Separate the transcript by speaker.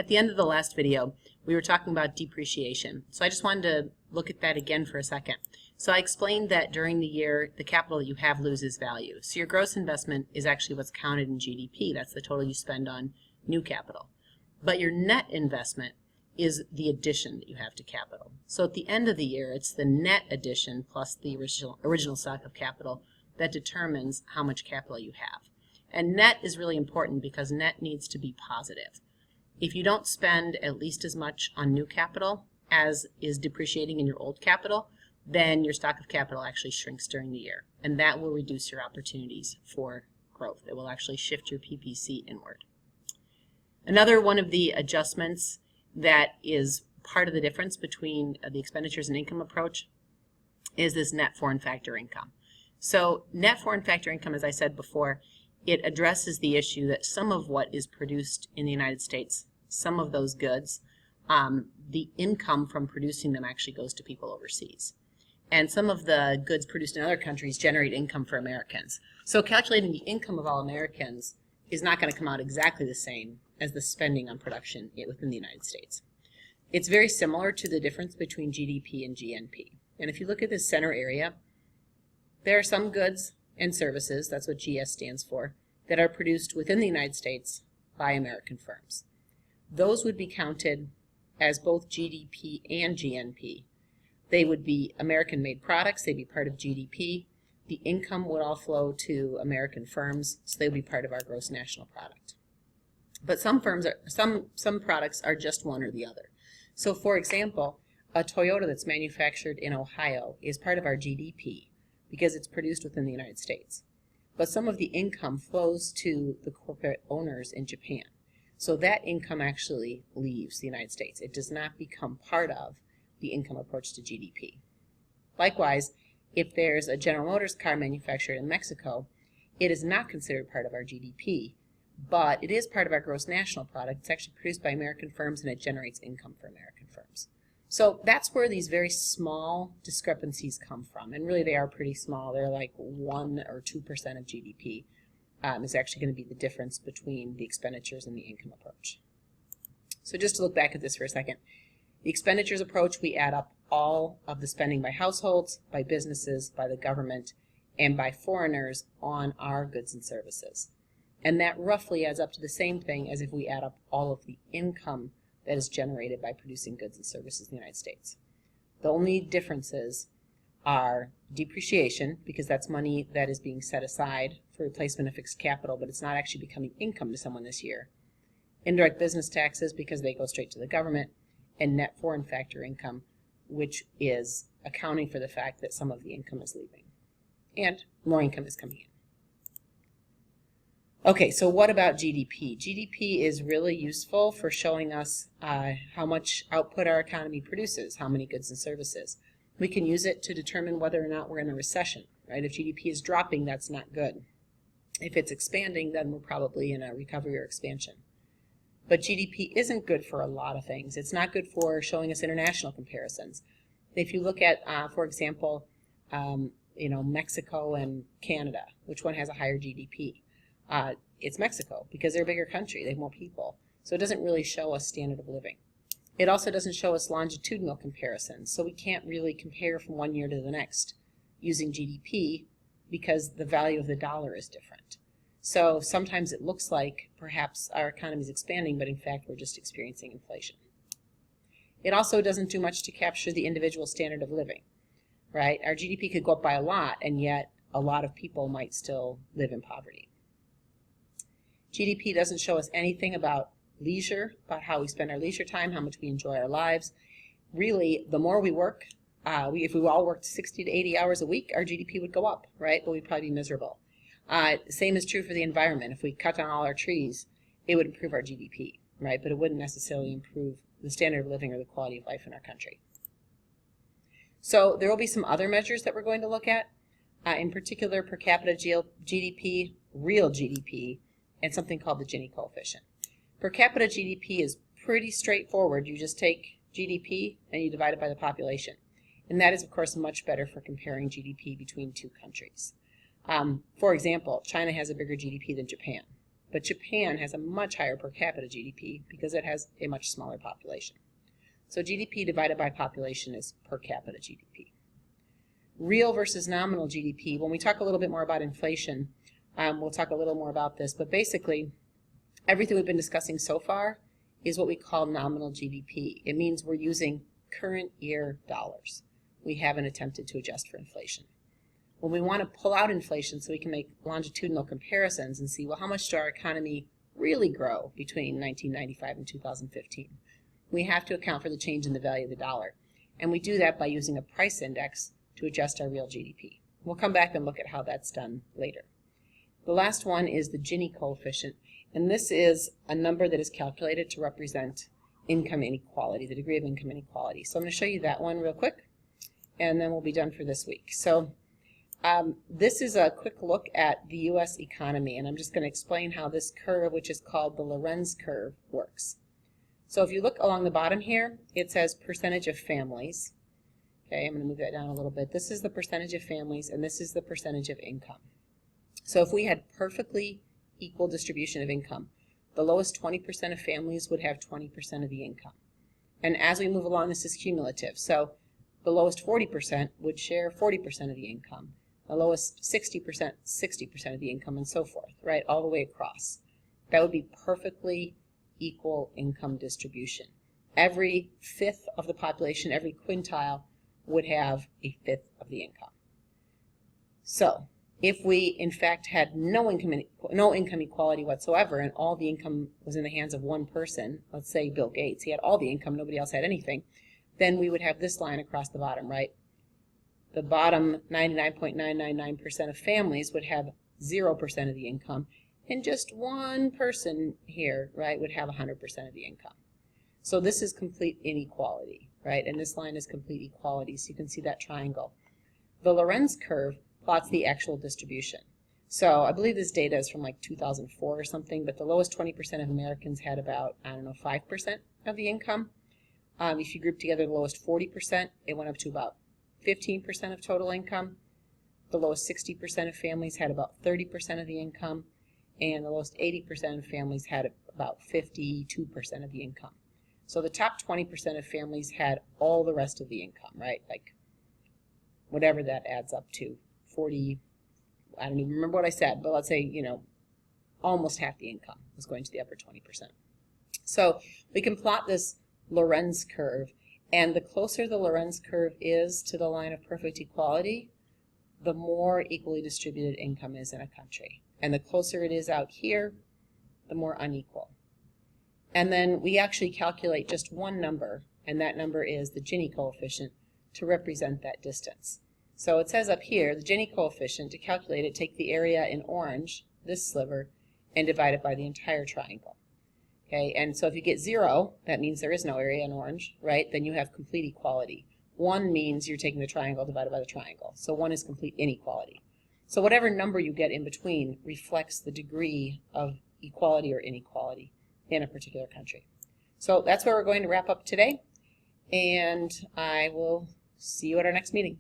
Speaker 1: At the end of the last video, we were talking about depreciation. So I just wanted to look at that again for a second. So I explained that during the year, the capital that you have loses value. So your gross investment is actually what's counted in GDP. That's the total you spend on new capital. But your net investment is the addition that you have to capital. So at the end of the year, it's the net addition plus the original stock of capital that determines how much capital you have. And net is really important because net needs to be positive. If you don't spend at least as much on new capital as is depreciating in your old capital, then your stock of capital actually shrinks during the year. And that will reduce your opportunities for growth. It will actually shift your PPC inward. Another one of the adjustments that is part of the difference between the expenditures and income approach is this net foreign factor income. So net foreign factor income, as I said before, it addresses the issue that some of what is produced in the United States, some of those goods, the income from producing them actually goes to people overseas. And some of the goods produced in other countries generate income for Americans. So calculating the income of all Americans is not going to come out exactly the same as the spending on production within the United States. It's very similar to the difference between GDP and GNP. And if you look at this center area, there are some goods and services, that's what GS stands for, that are produced within the United States by American firms. Those would be counted as both GDP and GNP. They would be American-made products, they'd be part of GDP. The income would all flow to American firms, so they would be part of our gross national product. But some products are just one or the other. So for example, a Toyota that's manufactured in Ohio is part of our GDP because it's produced within the United States. But some of the income flows to the corporate owners in Japan. So that income actually leaves the United States. It does not become part of the income approach to GDP. Likewise, if there's a General Motors car manufactured in Mexico, it is not considered part of our GDP, but it is part of our gross national product. It's actually produced by American firms and it generates income for American firms. So that's where these very small discrepancies come from, and really they are pretty small. They're like 1 or 2% of GDP is actually going to be the difference between the expenditures and the income approach. So just to look back at this for a second, the expenditures approach, we add up all of the spending by households, by businesses, by the government, and by foreigners on our goods and services. And that roughly adds up to the same thing as if we add up all of the income that is generated by producing goods and services in the United States. The only differences are depreciation, because that's money that is being set aside for replacement of fixed capital, but it's not actually becoming income to someone this year. Indirect business taxes, because they go straight to the government, and net foreign factor income, which is accounting for the fact that some of the income is leaving and more income is coming in. Okay, so what about GDP? GDP is really useful for showing us how much output our economy produces, how many goods and services. We can use it to determine whether or not we're in a recession, right? If GDP is dropping, that's not good. If it's expanding, then we're probably in a recovery or expansion. But GDP isn't good for a lot of things. It's not good for showing us international comparisons. If you look at, for example, Mexico and Canada, which one has a higher GDP? It's Mexico, because they're a bigger country, they have more people. So it doesn't really show us standard of living. It also doesn't show us longitudinal comparisons, so we can't really compare from one year to the next using GDP because the value of the dollar is different. So sometimes it looks like perhaps our economy is expanding, but in fact we're just experiencing inflation. It also doesn't do much to capture the individual standard of living, right? Our GDP could go up by a lot, and yet a lot of people might still live in poverty. GDP doesn't show us anything about leisure, about how we spend our leisure time, how much we enjoy our lives. Really, the more we work, if we all worked 60 to 80 hours a week, our GDP would go up, right? But we'd probably be miserable. Same is true for the environment. If we cut down all our trees, it would improve our GDP, right? But it wouldn't necessarily improve the standard of living or the quality of life in our country. So there will be some other measures that we're going to look at, in particular per capita GDP, real GDP, and something called the Gini coefficient. Per capita GDP is pretty straightforward. You just take GDP and you divide it by the population. And that is, of course, much better for comparing GDP between two countries. For example, China has a bigger GDP than Japan, but Japan has a much higher per capita GDP because it has a much smaller population. So GDP divided by population is per capita GDP. Real versus nominal GDP, when we talk a little bit more about inflation, we'll talk a little more about this, but basically everything we've been discussing so far is what we call nominal GDP. It means we're using current year dollars. We haven't attempted to adjust for inflation. When we want to pull out inflation so we can make longitudinal comparisons and see, well, how much did our economy really grow between 1995 and 2015? We have to account for the change in the value of the dollar. And we do that by using a price index to adjust our real GDP. We'll come back and look at how that's done later. The last one is the Gini coefficient, and this is a number that is calculated to represent income inequality, the degree of income inequality. So I'm going to show you that one real quick, and then we'll be done for this week. So this is a quick look at the U.S. economy, and I'm just going to explain how this curve, which is called the Lorenz curve, works. So if you look along the bottom here, it says percentage of families. Okay, I'm going to move that down a little bit. This is the percentage of families, and this is the percentage of income. So if we had perfectly equal distribution of income, the lowest 20% of families would have 20% of the income. And as we move along, this is cumulative. So the lowest 40% would share 40% of the income. The lowest 60%, 60% of the income, and so forth, right, all the way across. That would be perfectly equal income distribution. Every fifth of the population, every quintile, would have a fifth of the income. So if we, in fact, had no income equality whatsoever, and all the income was in the hands of one person, let's say Bill Gates, he had all the income, nobody else had anything, then we would have this line across the bottom, right? The bottom 99.999% of families would have 0% of the income, and just one person here, right, would have 100% of the income. So this is complete inequality, right? And this line is complete equality, so you can see that triangle. The Lorenz curve plots the actual distribution. So I believe this data is from like 2004 or something, but the lowest 20% of Americans had about, 5% of the income. If you group together the lowest 40%, it went up to about 15% of total income. The lowest 60% of families had about 30% of the income, and the lowest 80% of families had about 52% of the income. So the top 20% of families had all the rest of the income, right? Like whatever that adds up to, 40, I don't even remember what I said, but let's say, almost half the income was going to the upper 20%. So we can plot this Lorenz curve, and the closer the Lorenz curve is to the line of perfect equality, the more equally distributed income is in a country. And the closer it is out here, the more unequal. And then we actually calculate just one number, and that number is the Gini coefficient, to represent that distance. So it says up here, the Gini coefficient, to calculate it, take the area in orange, this sliver, and divide it by the entire triangle. Okay, and so if you get 0, that means there is no area in orange, right? Then you have complete equality. 1 means you're taking the triangle divided by the triangle. So 1 is complete inequality. So whatever number you get in between reflects the degree of equality or inequality in a particular country. So that's where we're going to wrap up today, and I will see you at our next meeting.